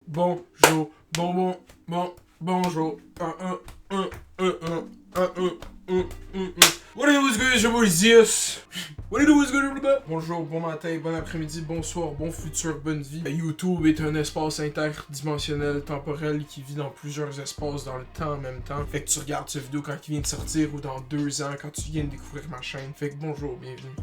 bonjour, bonjour. What it do, what's good, it's your boy Zeus. What it do, what's good, everybody? Bonjour, bon matin, bon après-midi, bonsoir, bon futur, bonne vie. YouTube est un espace interdimensionnel, temporel, qui vit dans plusieurs espaces dans le temps en même temps. Fait que tu regardes cette vidéo quand il vient de sortir ou dans 2 ans quand tu viens de découvrir ma chaîne. Fait que bonjour, bienvenue.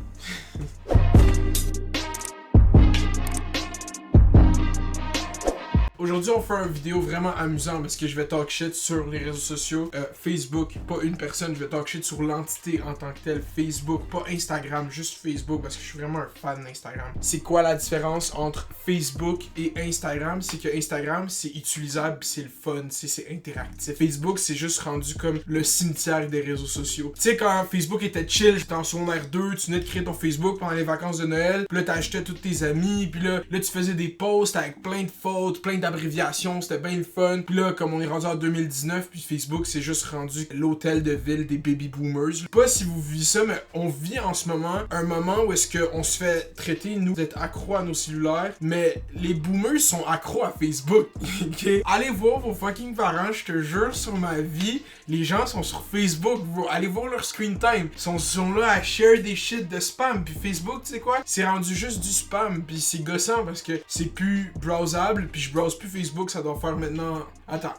Aujourd'hui, on fait une vidéo vraiment amusante parce que je vais talk shit sur les réseaux sociaux. Facebook, pas une personne, je vais talk shit sur l'entité en tant que telle. Facebook, pas Instagram, juste Facebook parce que je suis vraiment un fan d'Instagram. C'est quoi la différence entre Facebook et Instagram? C'est que Instagram, c'est utilisable, c'est le fun, c'est interactif. Facebook, c'est juste rendu comme le cimetière des réseaux sociaux. Tu sais, quand Facebook était chill, j'étais en secondaire 2, tu venais de créer ton Facebook pendant les vacances de Noël, puis là, t'ajoutais tous tes amis, puis là, tu faisais des posts avec plein de fautes, plein d'abréviations, c'était bien le fun. Puis là, comme on est rendu en 2019, puis Facebook, c'est juste rendu l'hôtel de ville des baby boomers. Je sais pas si vous vivez ça, mais on vit en ce moment un moment où est-ce qu'on se fait traiter, nous, d'être accro à nos cellulaires, mais les boomers sont accros à Facebook, ok? Allez voir vos fucking parents, je te jure sur ma vie, les gens sont sur Facebook, bro. Allez voir leur screen time. Ils sont là à share des shit de spam, puis Facebook, tu sais quoi? C'est rendu juste du spam, puis c'est gossant parce que c'est plus browsable, puis je browse plus Facebook, ça doit faire maintenant... Attends.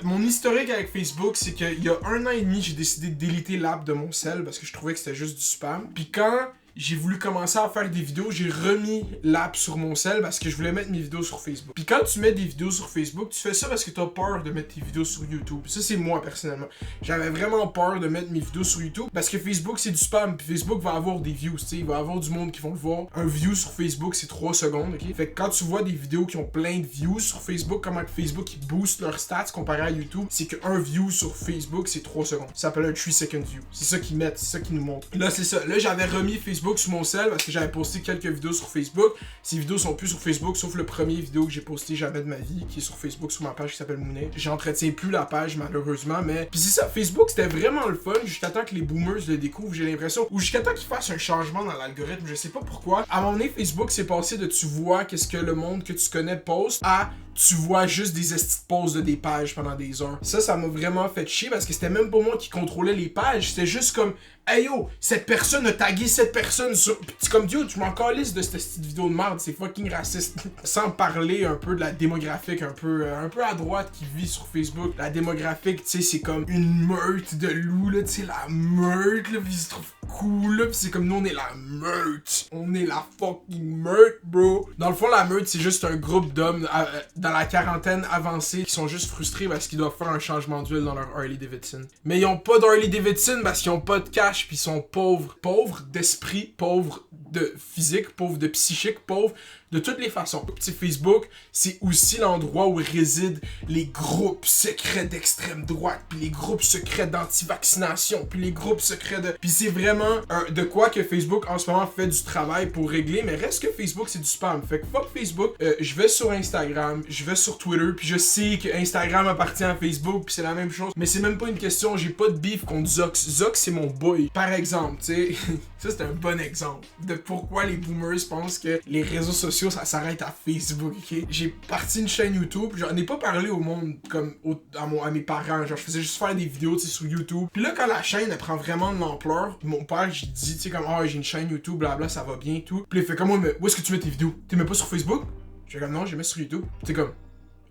Mon historique avec Facebook, c'est qu'il y a 1 an et demi, j'ai décidé de déliter l'app de mon cell parce que je trouvais que c'était juste du spam. Puis quand j'ai voulu commencer à faire des vidéos, j'ai remis l'app sur mon cell parce que je voulais mettre mes vidéos sur Facebook. Puis quand tu mets des vidéos sur Facebook, tu fais ça parce que t'as peur de mettre tes vidéos sur YouTube. Ça, c'est moi, personnellement. J'avais vraiment peur de mettre mes vidéos sur YouTube parce que Facebook, c'est du spam. Puis Facebook va avoir des views, tu sais. Il va avoir du monde qui vont le voir. Un view sur Facebook, c'est 3 secondes, ok? Fait que quand tu vois des vidéos qui ont plein de views sur Facebook, comment que Facebook, ils booste leurs stats comparé à YouTube, c'est qu'un view sur Facebook, c'est 3 secondes. Ça s'appelle un 3 second view. C'est ça qu'ils mettent, c'est ça qu'ils nous montrent. Là, c'est ça. Là, j'avais remis Facebook sur mon cell parce que j'avais posté quelques vidéos sur Facebook. Ces vidéos sont plus sur Facebook, sauf le premier vidéo que j'ai posté jamais de ma vie, qui est sur Facebook sur ma page qui s'appelle Mounet. J'entretiens plus la page malheureusement, mais puis c'est ça, Facebook c'était vraiment le fun jusqu'à temps que les boomers le découvrent, j'ai l'impression, ou jusqu'à temps qu'ils fassent un changement dans l'algorithme, je sais pas pourquoi. À un moment donné, Facebook s'est passé de tu vois qu'est-ce que le monde que tu connais poste à tu vois juste des estis de pause de des pages pendant des heures. Ça m'a vraiment fait chier parce que c'était même pas moi qui contrôlais les pages. C'était juste comme, hey yo, cette personne a tagué cette personne sur... Pis c'est comme, yo, tu m'en calisses de cette petite vidéo de merde, c'est fucking raciste. Sans parler un peu de la démographique un peu à droite qui vit sur Facebook. La démographique, tu sais, c'est comme une meute de loups, là, tu sais, la meute, là, pis ils se trouvent cool, là, pis c'est comme nous, on est la meute. On est la fucking meute, bro. Dans le fond, la meute, c'est juste un groupe d'hommes dans la quarantaine avancée qui sont juste frustrés parce qu'ils doivent faire un changement d'huile dans leur Harley Davidson. Mais ils ont pas d'Harley Davidson parce qu'ils ont pas de cash pis ils sont pauvres. Pauvres d'esprit, pauvres de physique, pauvres de psychique, pauvres de toutes les façons. Petit Facebook, c'est aussi l'endroit où résident les groupes secrets d'extrême droite, puis les groupes secrets d'anti-vaccination, puis les groupes secrets de... Puis c'est vraiment de quoi que Facebook en ce moment fait du travail pour régler, mais reste que Facebook c'est du spam. Fait que fuck Facebook, je vais sur Instagram, je vais sur Twitter, puis je sais que Instagram appartient à Facebook, puis c'est la même chose, mais c'est même pas une question, j'ai pas de beef contre Zox. Zox c'est mon boy. Par exemple, tu sais, ça c'est un bon exemple de pourquoi les boomers pensent que les réseaux sociaux ça s'arrête à Facebook, ok? J'ai parti une chaîne YouTube, j'en ai pas parlé au monde comme à mes parents, genre je faisais juste faire des vidéos, tu sais, sur YouTube. Puis là quand la chaîne elle prend vraiment de l'ampleur, mon père j'ai dit, tu sais, comme j'ai une chaîne YouTube, blabla, ça va bien et tout. Puis il fait comme moi, mais où est-ce que tu mets tes vidéos? Tu mets pas sur Facebook? J'ai comme non, je les mets sur YouTube. T'es comme,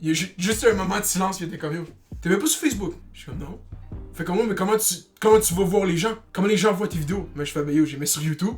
il y a juste un moment de silence, il était comme yo, t'es même pas sur Facebook? Je suis comme non. Fait comme moi, mais comment tu vas voir les gens? Comment les gens voient tes vidéos? Mais je fais ben yo, je les mets sur YouTube.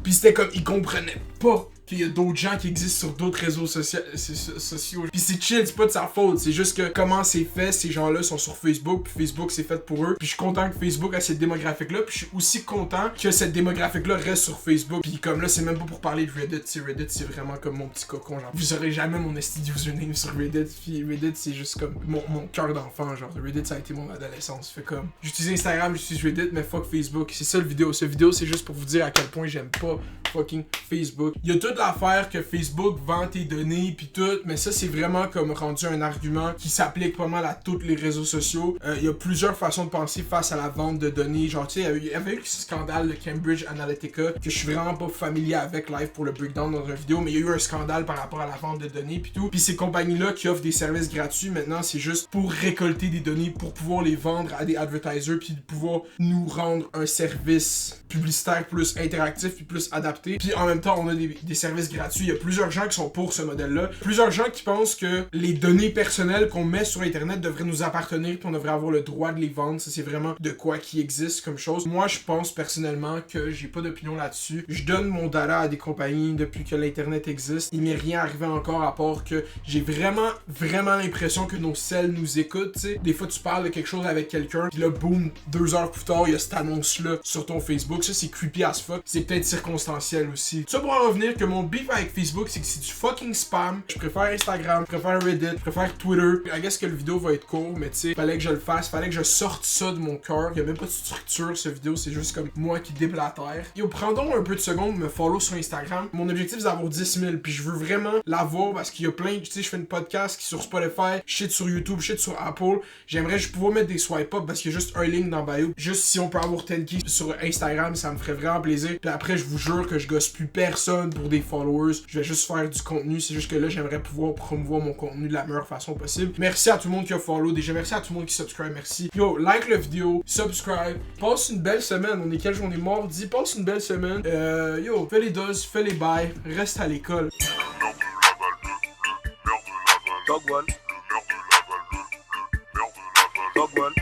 Puis c'était comme, ils comprenaient pas qu'il y a d'autres gens qui existent sur d'autres réseaux sociaux. Puis c'est chill, c'est pas de sa faute, c'est juste que comment c'est fait, ces gens-là sont sur Facebook, puis Facebook c'est fait pour eux. Puis je suis content que Facebook a cette démographique-là, puis je suis aussi content que cette démographique-là reste sur Facebook. Puis comme là, c'est même pas pour parler de Reddit, Reddit c'est vraiment comme mon petit cocon, genre. Vous aurez jamais mon esti username sur Reddit, puis Reddit c'est juste comme mon cœur d'enfant, genre. Reddit ça a été mon adolescence, fait comme, j'utilise Instagram, j'utilise Reddit, mais fuck Facebook. C'est ça le vidéo, cette vidéo c'est juste pour vous dire à quel point j'aime pas fucking Facebook. Il y a tout toute l'affaire que Facebook vend tes données puis tout, mais ça c'est vraiment comme rendu un argument qui s'applique pas mal à tous les réseaux sociaux. Il y a plusieurs façons de penser face à la vente de données. Genre, tu sais, il y avait eu ce scandale de Cambridge Analytica que je suis vraiment pas familier avec live pour le breakdown dans une vidéo, mais il y a eu un scandale par rapport à la vente de données puis tout. Puis ces compagnies-là qui offrent des services gratuits, maintenant c'est juste pour récolter des données pour pouvoir les vendre à des advertisers puis pouvoir nous rendre un service publicitaire plus interactif puis plus adapté. Puis en même temps, on a des services gratuits. Il y a plusieurs gens qui sont pour ce modèle-là. Plusieurs gens qui pensent que les données personnelles qu'on met sur Internet devraient nous appartenir puis on devrait avoir le droit de les vendre. Ça, c'est vraiment de quoi qui existe comme chose. Moi, je pense personnellement que j'ai pas d'opinion là-dessus. Je donne mon data à des compagnies depuis que l'Internet existe. Il m'est rien arrivé encore à part que j'ai vraiment l'impression que nos celles nous écoutent, tu sais. Des fois, tu parles de quelque chose avec quelqu'un puis là, boum, 2 heures plus tard, il y a cette annonce-là sur ton Facebook. Ça, c'est creepy as fuck. C'est peut-être circonstanciel aussi. Ça pour en revenir que mon beef avec Facebook, c'est que c'est du fucking spam. Je préfère Instagram, je préfère Reddit, je préfère Twitter. I guess que le vidéo va être court, mais tu sais, fallait que je le fasse, fallait que je sorte ça de mon cœur. Il y a même pas de structure, ce vidéo, c'est juste comme moi qui déblatère. Yo, prends donc un peu de secondes, me follow sur Instagram. Mon objectif, c'est d'avoir 10 000, puis je veux vraiment l'avoir parce qu'il y a plein, tu sais, je fais une podcast qui est sur Spotify, shit sur YouTube, shit sur Apple. J'aimerais juste pouvoir mettre des swipe up parce qu'il y a juste un link dans bio. Juste si on peut avoir 10K sur Instagram, ça me ferait vraiment plaisir. Puis après, je vous jure que je gosse plus personne pour des followers. Je vais juste faire du contenu. C'est juste que là, j'aimerais pouvoir promouvoir mon contenu de la meilleure façon possible. Merci à tout le monde qui a follow. Déjà, merci à tout le monde qui subscribe. Merci. Yo, like la vidéo, subscribe. Passe une belle semaine. On est quelle journée mardi? Passe une belle semaine. Yo, fais les doses, fais les bails. Reste à l'école. Dog one. Dog one.